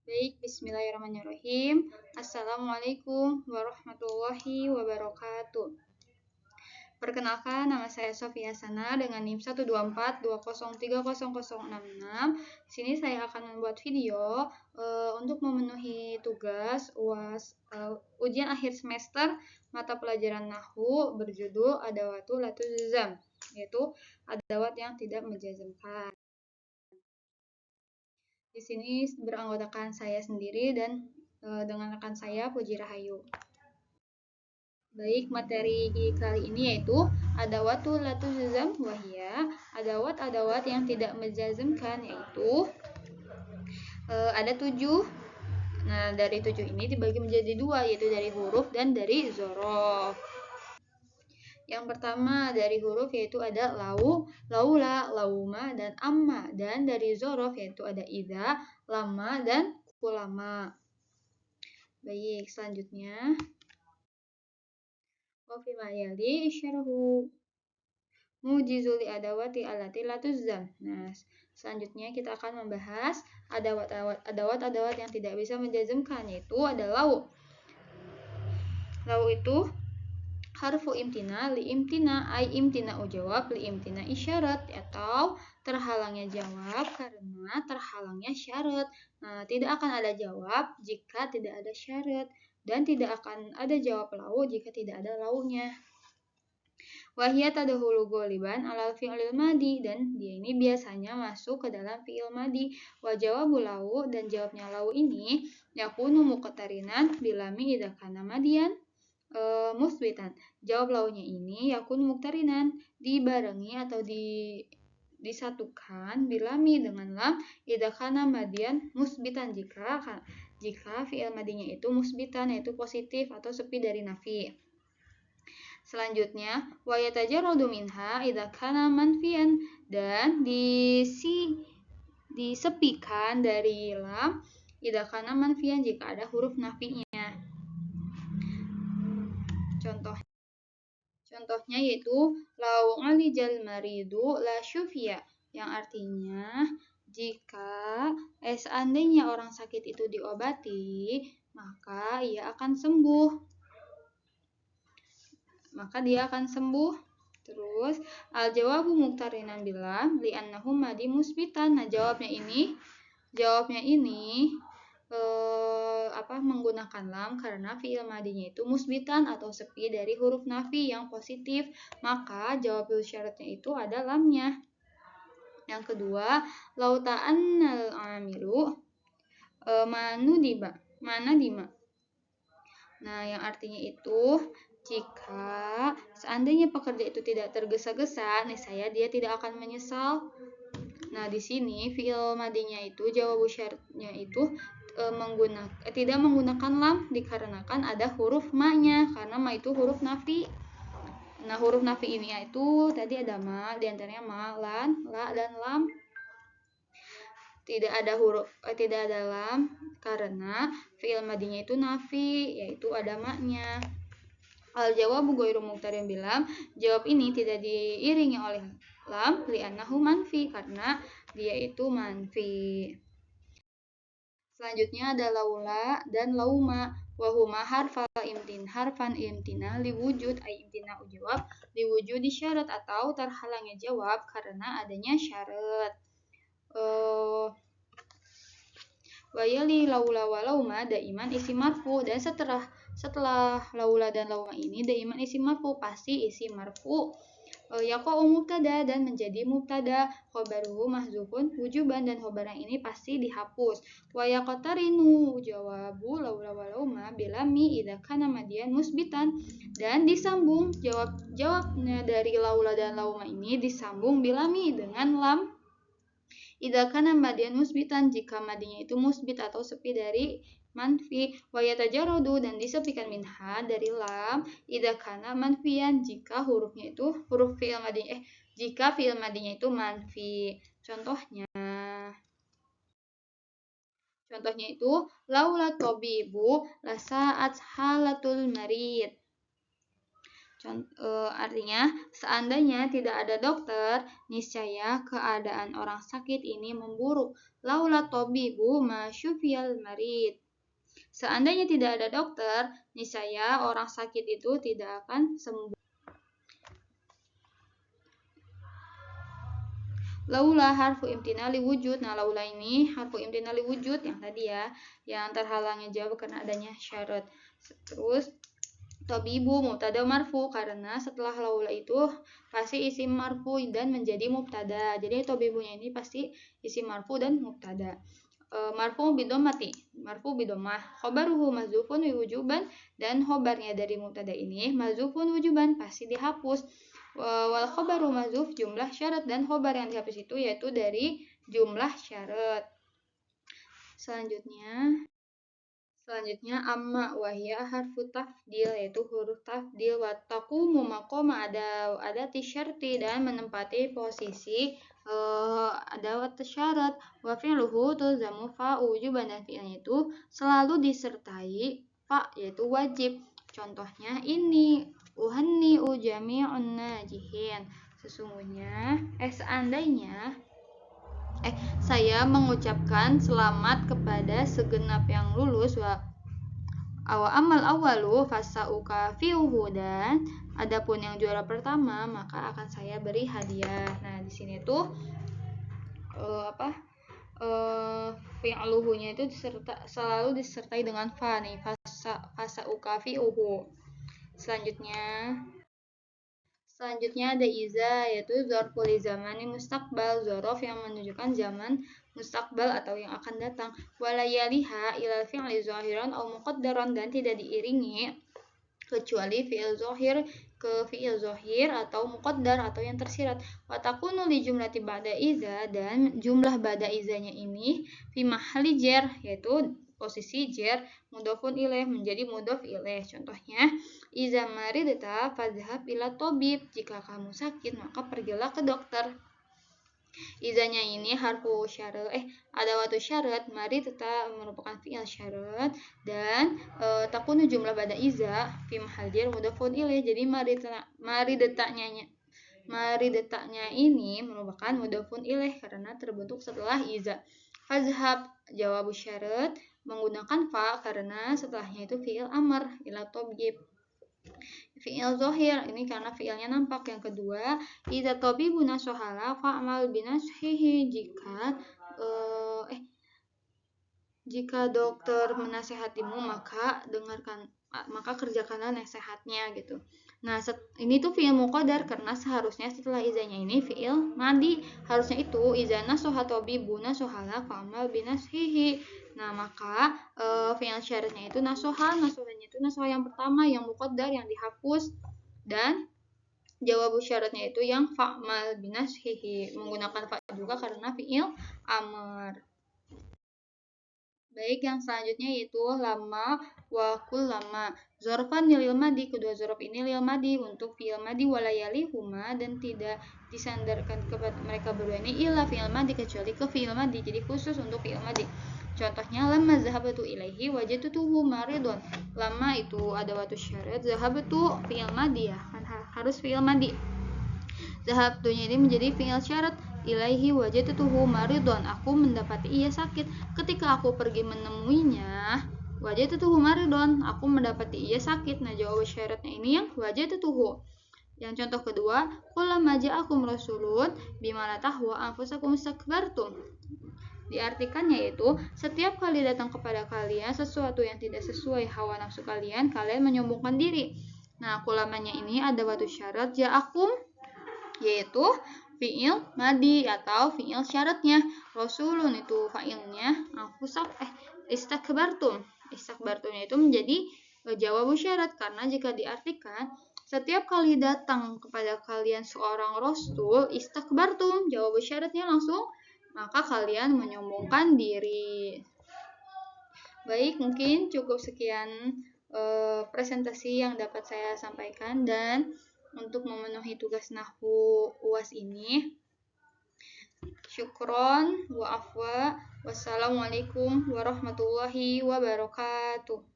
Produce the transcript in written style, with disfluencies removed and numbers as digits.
Baik, bismillahirrahmanirrahim. Assalamualaikum warahmatullahi wabarakatuh. Perkenalkan, nama saya Sofia Sana dengan NIM 12420300066. Di sini saya akan membuat video untuk memenuhi tugas UAS ujian akhir semester mata pelajaran Nahwu berjudul Adawatul la tujzam, yaitu adawat yang tidak menjazmkan. Di sini beranggotakan saya sendiri dan dengan rekan saya Puji Rahayu. Baik, materi kali ini yaitu adawatul la tujzam wahia, adawat-adawat yang tidak menjazmkan, yaitu ada 7. Nah, dari 7 ini dibagi menjadi 2, yaitu dari huruf dan dari zorof. Yang pertama dari huruf yaitu ada lau, laula, lauma, dan amma. Dan dari zorof yaitu ada idza, lama, dan kulama. Baik, selanjutnya wa fi ma yali syarhu mujizul adawati allati la tuzam. Nah, selanjutnya kita akan membahas adawat yang tidak bisa menjazmkan, yaitu ada lau. Lau itu harfu imtina, li imtina, ay imtina ujawab, li imtina isyarat, atau terhalangnya jawab karena terhalangnya syarat. Nah, tidak akan ada jawab jika tidak ada syarat, dan tidak akan ada jawab lau jika tidak ada launya. Wahia tadahulu goliban alal fi'lil madi, dan dia ini biasanya masuk ke dalam fi'il madi. Wa jawabu lau, dan jawabnya lau ini yakunu muqtarinan bilami idza kana madian musbitan. Jawab launya ini yakun muqtarinan, dibarengi atau disatukan bilami dengan lam idza kana madian musbitan, jika fi'il madinya itu musbitan, yaitu positif atau sepi dari nafi. Selanjutnya wa yatajarradu minha idza kana manfiyan, dan disepikan dari lam idza kana manfiyan jika ada huruf nafinya. Contohnya yaitu lau alijal maridu la syufiya, yang artinya jika seandainya orang sakit itu diobati, maka dia akan sembuh. Terus al jawabu muqtarinan bilam li annahu madi musbitan. Nah, jawabnya ini menggunakan lam karena fi'il madinya itu musbitan atau sepi dari huruf nafi yang positif, maka jawab syaratnya itu ada lamnya. Yang kedua, lau ta'annal amilu mana dima. Nah, yang artinya itu jika seandainya pekerja itu tidak tergesa-gesa, niscaya dia tidak akan menyesal. Nah, di sini fi'il madinya itu jawab syaratnya itu tidak menggunakan lam dikarenakan ada huruf ma-nya, karena ma itu huruf nafi. Nah, huruf nafi ini yaitu tadi ada ma, diantaranya ma, lan, la, dan lam. Tidak ada lam karena fi'il madinya itu nafi, yaitu ada ma-nya. Al jawabu ghairu muqtarin bilam, jawab ini tidak diiringi oleh lam li annahu manfi, karena dia itu manfi. Selanjutnya ada laula dan lauma, wahuma harfan imtina liwujud, ay imtina ujawab liwujud syarat, atau terhalangnya jawab karena adanya syarat. Wayali laula wa lauma daiman isim marfu, dan setelah laula dan lauma ini daiman isim marfu, pasti isim marfu yaqa'u mubtada, dan menjadi mubtada, khobaruhu mahzufun wujuban, dan khobar yang ini pasti dihapus. Wa yaqtarinu jawabu laula wa lauma bilami idza kana madian musbitan, dan disambung jawabnya dari laula dan lauma ini disambung bilami dengan lam idza kana madian musbitan, jika madinya itu musbit atau sepi dari manfi. Wa yatajarradu, dan disepikan minha dari lam idza kana manfiyan, jika fi'il madinya itu manfi. Contohnya itu laula tabibu la sa'at halatul marid. Artinya, seandainya tidak ada dokter, niscaya keadaan orang sakit ini memburuk. Laula tabibu ma syufiyal marid. Seandainya tidak ada dokter, niscaya orang sakit itu tidak akan sembuh. Laula harfu imtinali wujud. Nah, laula ini harfu imtinali wujud yang tadi ya, yang terhalangnya jawab karena adanya syarat. Terus tabibu mubtada marfu, karena setelah laula itu pasti isim marfu dan menjadi mubtada. Jadi tabibunya ini pasti isim marfu dan mubtada. Marfu bidomati, marfu bidomah, khobaruhu mazufun wujuban, dan khobarnya dari mubtada ini mazufun wujuban pasti dihapus. Wal khobaru mazuf jumlah syarat, dan khobar yang dihapus itu yaitu dari jumlah syarat. Selanjutnya amma wahya harfu tafdil, yaitu huruf tafdil. Wa taqumu maqama ada syarti, dan menempati posisi adawat syarat. Wa fi'luhu tulzamu fa wujuban, dan fi'ilnya itu selalu disertai fa, yaitu wajib. Contohnya ini, uhanni jami'un najihin. Seandainya saya mengucapkan selamat kepada segenap yang lulus. Wa amal awalu fasauka fiuhu, dan adapun yang juara pertama maka akan saya beri hadiah. Nah, di sini tuh fi'luhunya itu selalu disertai dengan fa nih, fasauka fiuhu. Selanjutnya ada iza, yaitu dzarful zamani mustaqbal, dzaraf yang menunjukkan zaman mustaqbal atau yang akan datang. Walayaliha ilal fi'li zahiran au muqaddaran, dan tidak diiringi kecuali fi'il zahir ke fi'il zahir atau muqaddar atau yang tersirat. Wa takunu li jumlati ba'da iza, dan jumlah ba'da izanya ini fi mahalli jar, yaitu posisi jar mudhofun ilaih menjadi mudhof ilaih. Contohnya, iza maridta fadhhab ila tabib, jika kamu sakit maka pergilah ke dokter. Izanya ini harfu syarat, adawatu syarat, maridta merupakan fi'il syarat, dan takunu jumlah pada iza fi mahal jar mudhofun ilaih. Jadi maridetanya ini merupakan mudhofun ilaih karena terbentuk setelah iza. Fazhab jawabu syarat menggunakan fa karena setelahnya itu fi'il amr ila tabib. Fi'il zahir ini karena fi'ilnya nampak. Yang kedua, idza tabibu nasohala fa'mal binashihi, jika dokter menasehatimu maka kerjakanlah nasihatnya gitu. Nah, ini tuh fi'il muqaddar karena seharusnya setelah izanya ini fi'il madi, harusnya itu iza nasoha tabibu nasohala fa'mal binashihi. Nah, maka fi'il syaratnya itu nasohanya itu nasoha yang pertama yang muqaddar yang dihapus, dan jawabu syaratnya itu yang fa'mal binashihi menggunakan fa juga karena fi'il amr. Baik, yang selanjutnya yaitu lama wa kullama. Zorfan lil madi, kedua zorof ini lil madi untuk fi'il madi, walayali huma, dan tidak disandarkan kepada mereka berdua ini illa fi'il madi, kecuali ke fi'il madi, jadi khusus untuk fi'il madi. Contohnya, lamma zahabtu ilaihi wajadtuhu maridun. Lama itu adawatu syarat, zahabtu fi'il madi ya, kan harus fi'il madi. Zahabtunya ini menjadi fi'il syarat, ilaihi wajadtuhu maridun, aku mendapati ia sakit. Ketika aku pergi menemuinya, wajadtuhu maridun, aku mendapati ia sakit. Nah, jawab syaratnya ini yang wajadtuhu. Yang contoh kedua, kullama ja'akum rasulun bima la tahwa anfusakum istakbartum. Diartikannya yaitu, setiap kali datang kepada kalian sesuatu yang tidak sesuai hawa nafsu kalian, kalian menyombongkan diri. Nah, kulamanya ini ada batu syarat ja'akum, yaitu fi'il madi atau fi'il syaratnya. Rasulun itu fa'ilnya, istakbartumnya itu menjadi jawabu syarat, karena jika diartikan setiap kali datang kepada kalian seorang rasul, istakbartum, jawabu syaratnya langsung, maka kalian menyombongkan diri. Baik, mungkin cukup sekian presentasi yang dapat saya sampaikan, dan untuk memenuhi tugas nahwu UAS ini, syukron wa afwa, wassalamualaikum warahmatullahi wabarakatuh.